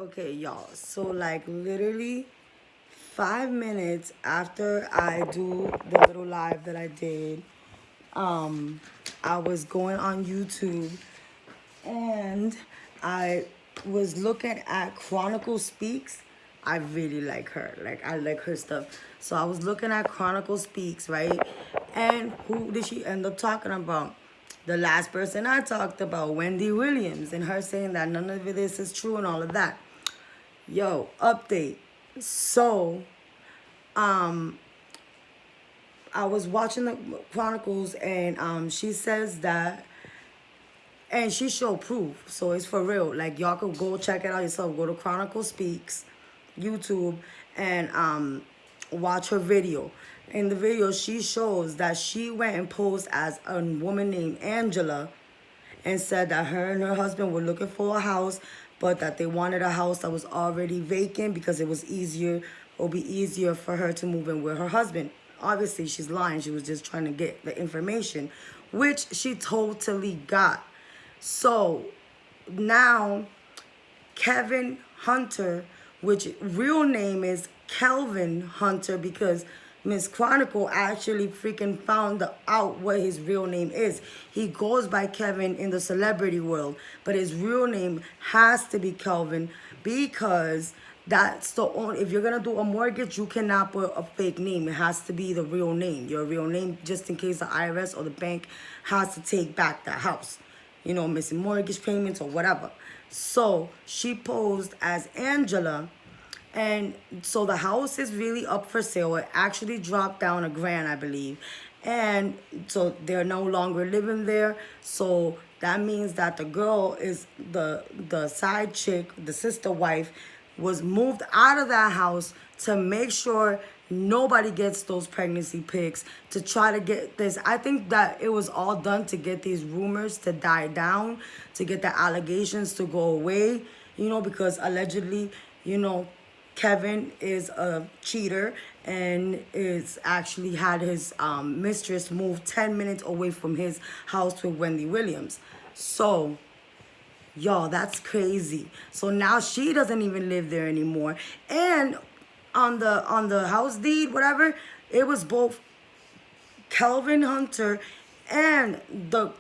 Okay, y'all. So, like, literally 5 minutes after I do the little live that I did, um, I was going on YouTube and I was looking at Chronicle Speaks. I really like her. Like, I like her stuff. So I was looking at Chronicle Speaks, right? And who did she end up talking about? The last person I talked about, Wendy Williams, and her saying that none of this is true and all of that. Yo, update. So, um, I was watching the Chronicles, and she says that, and she showed proof, so it's for real. Like, y'all could go check it out yourself. Go to Chronicle Speaks, YouTube, and watch her video. In the video, she shows that she went and posed as a woman named Angela, and said that her and her husband were looking for a house, but that they wanted a house that was already vacant because it was easier, it would be easier for her to move in with her husband. Obviously, she's lying. She was just trying to get the information, which she totally got. So now Kevin Hunter, which real name is Kelvin Hunter, because Miss Chronicle actually freaking found out what his real name is. He goes by Kevin in the celebrity world, but his real name has to be Kelvin, because that's the only, if you're gonna do a mortgage, you cannot put a fake name. It has to be the real name, your real name, just in case the IRS or the bank has to take back that house, you know, missing mortgage payments or whatever. So she posed as Angela, and so the house is really up for sale. It actually dropped down $1,000, I believe. And so they're no longer living there. So that means that the girl is the side chick, the sister wife, was moved out of that house to make sure nobody gets those pregnancy pics, to try to get this. I think that it was all done to get these rumors to die down, to get the allegations to go away, you know, because allegedly, you know, Kevin is a cheater and is actually had his mistress moved 10 minutes away from his house with Wendy Williams. So, y'all, that's crazy. So now she doesn't even live there anymore. And on the house deed, whatever, it was both Kelvin Hunter and the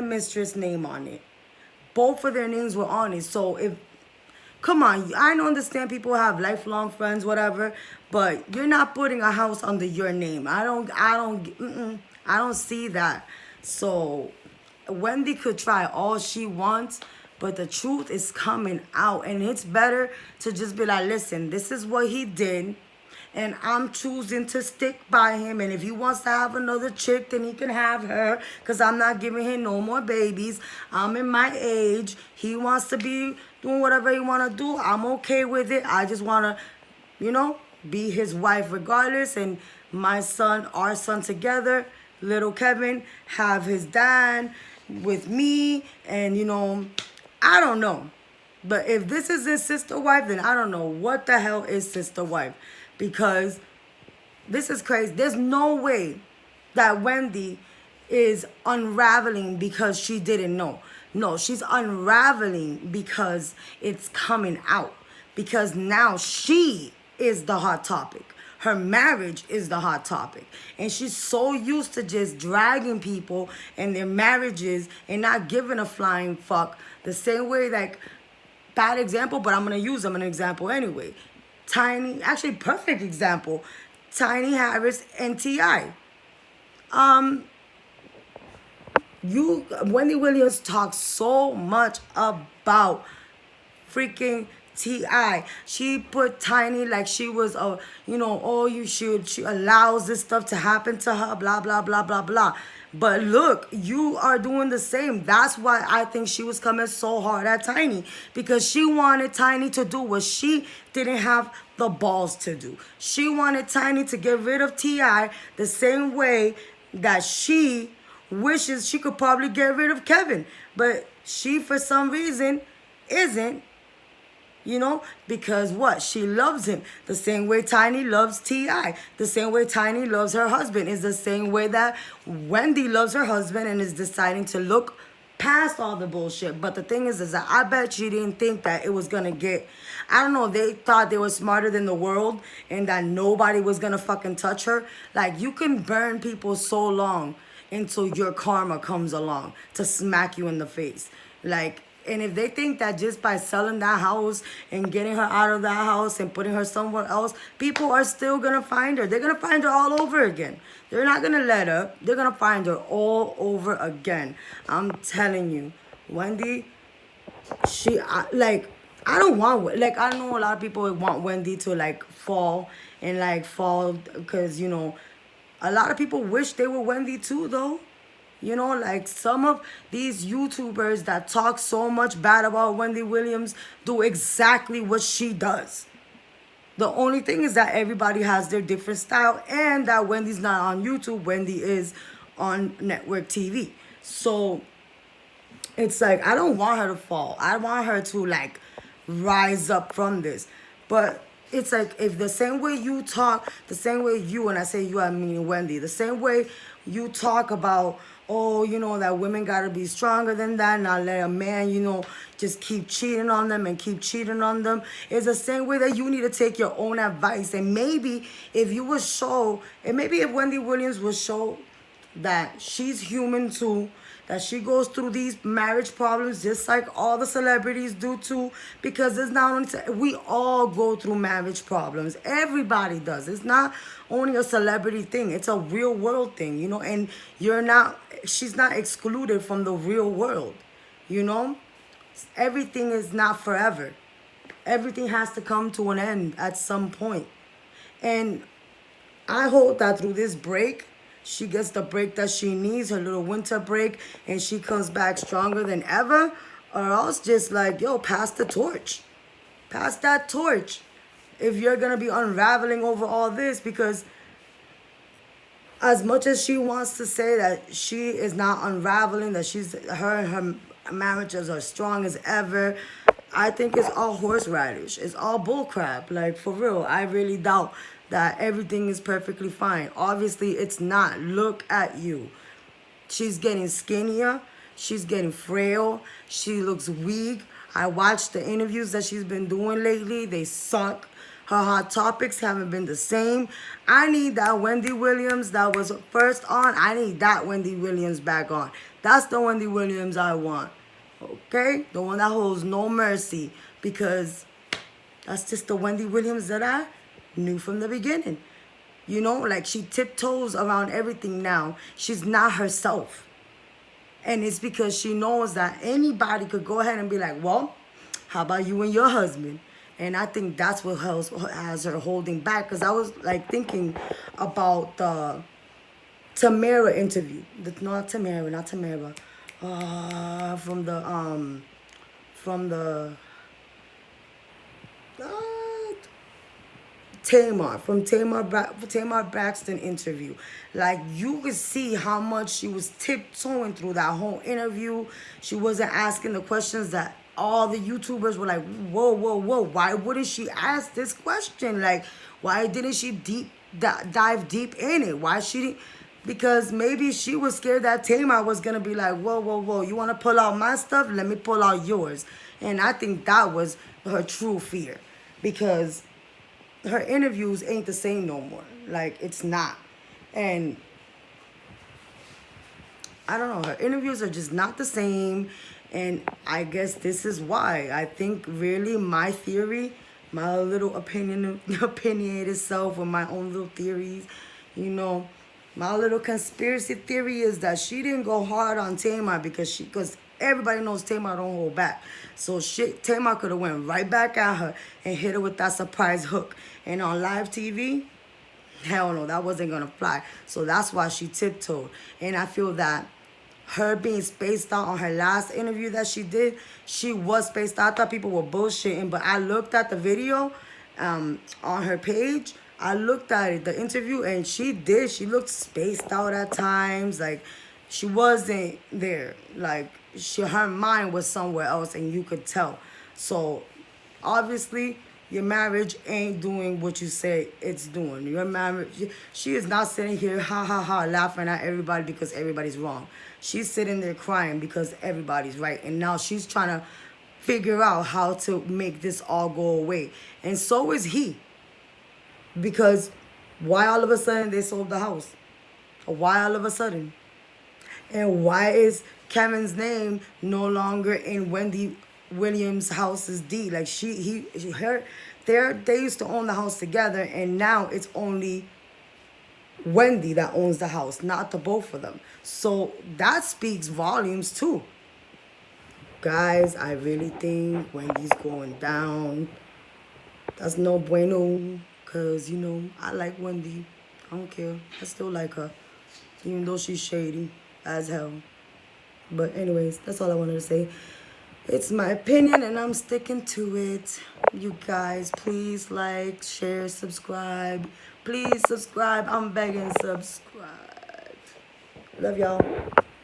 mistress name on it. Both of their names were on it. So if, come on, I don't understand people have lifelong friends, whatever, but you're not putting a house under your name. I don't see that. So Wendy could try all she wants, but the truth is coming out, and it's better to just be like, listen, this is what he did, and I'm choosing to stick by him. And if he wants to have another chick, then he can have her, because I'm not giving him no more babies. I'm in my age. He wants to be doing whatever he want to do. I'm okay with it. I just want to, you know, be his wife regardless. And my son, our son together, little Kevin, have his dad with me. And, you know, I don't know. But if this is his sister wife, then I don't know what the hell is sister wife. Because this is crazy. There's no way that Wendy is unraveling because she didn't know. No, she's unraveling because it's coming out. Because now she is the hot topic. Her marriage is the hot topic. And she's so used to just dragging people and their marriages and not giving a flying fuck. The same way, like, bad example, but I'm going to use them an example anyway. Tiny, actually perfect example, Tiny Harris and T.I. Wendy Williams talks so much about freaking T.I. She put Tiny like she was a, you know, oh, she allows this stuff to happen to her, blah, blah, blah, blah, blah. But look, you are doing the same. That's why I think she was coming so hard at Tiny, because she wanted Tiny to do what she didn't have the balls to do. She wanted Tiny to get rid of T.I. the same way that she wishes she could probably get rid of Kevin. But she, for some reason, isn't. You know, because what? She loves him. The same way Tiny loves T.I. The same way Tiny loves her husband is the same way that Wendy loves her husband and is deciding to look past all the bullshit. But the thing is that I bet she didn't think that it was gonna get. I don't know. They thought they were smarter than the world and that nobody was gonna fucking touch her. Like, you can burn people so long until your karma comes along to smack you in the face. Like, and if they think that just by selling that house and getting her out of that house and putting her somewhere else, people are still going to find her. They're going to find her all over again. They're not going to let up. They're going to find her all over again. I'm telling you, Wendy, I don't want, like, I know a lot of people want Wendy to, like, fall and, like, fall because, you know, a lot of people wish they were Wendy too, though. You know, like some of these YouTubers that talk so much bad about Wendy Williams do exactly what she does. The only thing is that everybody has their different style and that Wendy's not on YouTube. Wendy is on network TV. So it's like, I don't want her to fall. I want her to like rise up from this. But it's like, if the same way you talk, the same way you, and I say you, I mean Wendy, the same way you talk about, oh, you know, that women got to be stronger than that, not let a man, you know, just keep cheating on them and keep cheating on them. It's the same way that you need to take your own advice. And maybe if you would show, and maybe if Wendy Williams would show that she's human too, that she goes through these marriage problems just like all the celebrities do too, because it's not only, we all go through marriage problems. Everybody does. It's not only a celebrity thing. It's a real world thing, you know, and she's not excluded from the real world, you know. Everything is not forever. Everything has to come to an end at some point. And I hope that through this break, she gets the break that she needs, her little winter break, and she comes back stronger than ever. Or else just like, yo, pass the torch. Pass that torch. If you're going to be unraveling over all this, because as much as she wants to say that she is not unraveling, that her and her marriages are strong as ever, I think it's all horseradish. It's all bullcrap. Like, for real, I really doubt that everything is perfectly fine. Obviously, it's not. Look at you. She's getting skinnier. She's getting frail. She looks weak. I watched the interviews that she's been doing lately. They suck. Her hot topics haven't been the same. I need that Wendy Williams that was first on. I need that Wendy Williams back on. That's the Wendy Williams I want. Okay? The one that holds no mercy. Because that's just the Wendy Williams that I knew from the beginning. You know, like she tiptoes around everything now. She's not herself. And it's because she knows that anybody could go ahead and be like, well, how about you and your husband? And I think that's what has her holding back. Because I was like thinking about the Tamara interview. Not Tamara. From the Tamar Braxton interview. Like, you could see how much she was tiptoeing through that whole interview. She wasn't asking the questions that all the YouTubers were like, whoa, why wouldn't she ask this question? Like, why didn't she dive deep in it? Why she didn't? Because maybe she was scared that Tamar was going to be like, whoa, you want to pull out my stuff? Let me pull out yours. And I think that was her true fear. Because her interviews ain't the same no more. Like, it's not. And I don't know. Her interviews are just not the same. And I guess this is why. I think really my theory, my little opinionated self with my own little theories, you know, my little conspiracy theory is that she didn't go hard on Tamar because everybody knows Tamar don't hold back. So Tamar could have went right back at her and hit her with that surprise hook. And on live TV, hell no, that wasn't going to fly. So that's why she tiptoed. And I feel that her being spaced out on her last interview that she did, she was spaced out. I thought people were bullshitting, but I looked at the video on her page. I looked at it, the interview, and she looked spaced out at times. Like, she wasn't there. Like, her mind was somewhere else, and you could tell. So, obviously, your marriage ain't doing what you say it's doing. Your marriage, she is not sitting here, laughing at everybody because everybody's wrong. She's sitting there crying because everybody's right. And now she's trying to figure out how to make this all go away. And so is he. Because why all of a sudden they sold the house? Why all of a sudden? And why is Kevin's name no longer in Wendy Williams' house's deed? Like they used to own the house together, and now it's only Wendy that owns the house, not the both of them. So that speaks volumes too. Guys, I really think Wendy's going down. That's no bueno, because, you know, I like Wendy. I don't care. I still like her, even though she's shady as hell. But anyways, that's all I wanted to say. It's my opinion, and I'm sticking to it. You guys, please like, share, subscribe. Please subscribe. I'm begging, subscribe. Love y'all.